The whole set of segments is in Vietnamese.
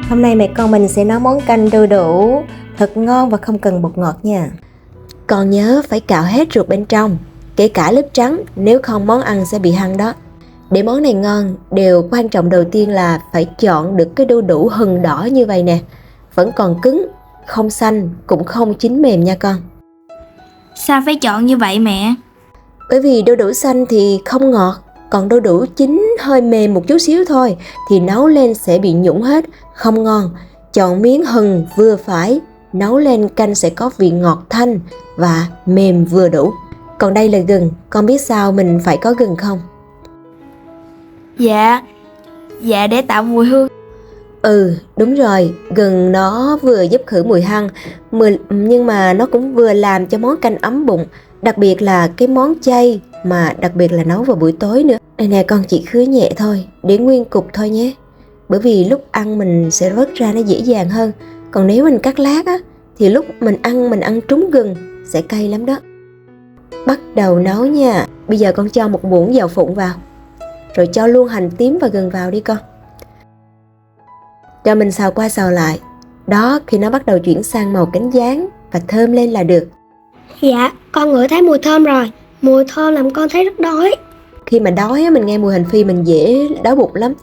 Hôm nay mẹ con mình sẽ nấu món canh đu đủ thật ngon và không cần bột ngọt nha. Con nhớ phải cạo hết ruột bên trong, kể cả lớp trắng, nếu không món ăn sẽ bị hăng đó. Để món này ngon, điều quan trọng đầu tiên là phải chọn được cái đu đủ hừng đỏ như vậy nè. Vẫn còn cứng, không xanh, cũng không chín mềm nha con. Sao phải chọn như vậy mẹ? Bởi vì đu đủ xanh thì không ngọt, còn đu đủ chín hơi mềm một chút xíu thôi thì nấu lên sẽ bị nhũn hết, không ngon. Chọn miếng hừng vừa phải, nấu lên canh sẽ có vị ngọt thanh và mềm vừa đủ. Còn đây là gừng, con biết sao mình phải có gừng không? Dạ để tạo mùi hương. Đúng rồi, gừng nó vừa giúp khử mùi hăng, nhưng mà nó cũng vừa làm cho món canh ấm bụng. Đặc biệt là cái món chay, mà đặc biệt là nấu vào buổi tối nữa. Đây nè, con chỉ khứa nhẹ thôi, để nguyên cục thôi nhé. Bởi vì lúc ăn mình sẽ vớt ra nó dễ dàng hơn. Còn nếu mình cắt lát á, thì lúc mình ăn trúng gừng sẽ cay lắm đó. Bắt đầu nấu nha. Bây giờ con cho một muỗng dầu phụng vào, rồi cho luôn hành tím và gừng vào đi con. Cho mình xào qua xào lại. Đó, khi nó bắt đầu chuyển sang màu cánh gián và thơm lên là được. Dạ, con ngửi thấy mùi thơm rồi. Mùi thơm làm con thấy rất đói. Khi mà đói mình nghe mùi hành phi mình dễ đói bụng lắm.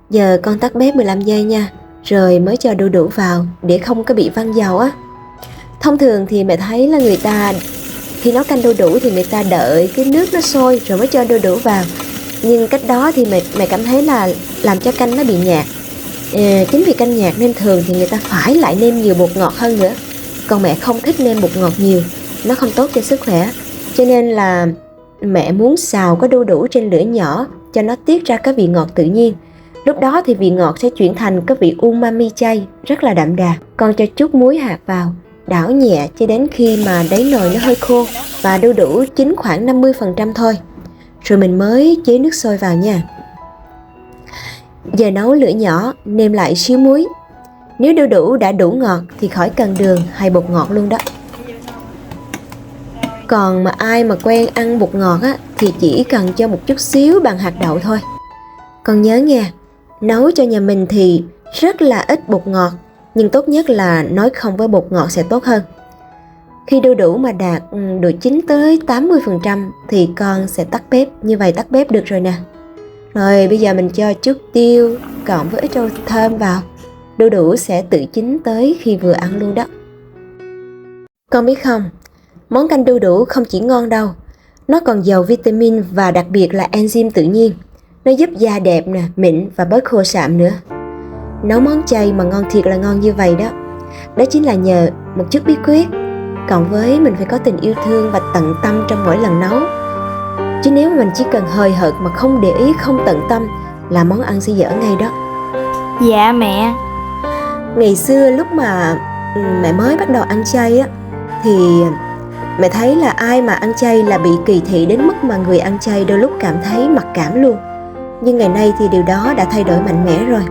Giờ con tắt bếp 15 giây nha, rồi mới cho đu đủ vào để không có bị văng dầu á. Thông thường thì mẹ thấy là người ta khi nấu canh đu đủ thì người ta đợi cái nước nó sôi rồi mới cho đu đủ vào. Nhưng cách đó thì mẹ cảm thấy là làm cho canh nó bị nhạt. Chính vì canh nhạt nên thường thì người ta phải lại nêm nhiều bột ngọt hơn nữa. Còn mẹ không thích nêm bột ngọt nhiều, nó không tốt cho sức khỏe. Cho nên là mẹ muốn xào có đu đủ trên lửa nhỏ cho nó tiết ra cái vị ngọt tự nhiên. Lúc đó thì vị ngọt sẽ chuyển thành cái vị umami chay rất là đậm đà. Con cho chút muối hạt vào, đảo nhẹ cho đến khi mà đáy nồi nó hơi khô và đu đủ chín khoảng 50% thôi. Rồi mình mới chế nước sôi vào nha. Giờ nấu lửa nhỏ, nêm lại xíu muối. Nếu đu đủ đã đủ ngọt thì khỏi cần đường hay bột ngọt luôn đó. Còn mà ai mà quen ăn bột ngọt á, thì chỉ cần cho một chút xíu bằng hạt đậu thôi. Con nhớ nha, nấu cho nhà mình thì rất là ít bột ngọt, nhưng tốt nhất là nói không với bột ngọt sẽ tốt hơn. Khi đu đủ mà đạt độ chín tới 80% thì con sẽ tắt bếp. Như vậy tắt bếp được rồi nè. Rồi bây giờ mình cho chút tiêu cộng với ít rau thơm vào. Đu đủ sẽ tự chín tới khi vừa ăn luôn đó. Con biết không, món canh đu đủ không chỉ ngon đâu, nó còn giàu vitamin và đặc biệt là enzyme tự nhiên. Nó giúp da đẹp nè, mịn và bớt khô sạm nữa. Nấu món chay mà ngon thiệt là ngon như vậy đó. Đó chính là nhờ một chút bí quyết, cộng với mình phải có tình yêu thương và tận tâm trong mỗi lần nấu. Chứ nếu mình chỉ cần hời hợt mà không để ý, không tận tâm là món ăn sẽ dở ngay đó. Dạ mẹ. Ngày xưa lúc mà mẹ mới bắt đầu ăn chay á, thì mẹ thấy là ai mà ăn chay là bị kỳ thị đến mức mà người ăn chay đôi lúc cảm thấy mặc cảm luôn. Nhưng ngày nay thì điều đó đã thay đổi mạnh mẽ rồi.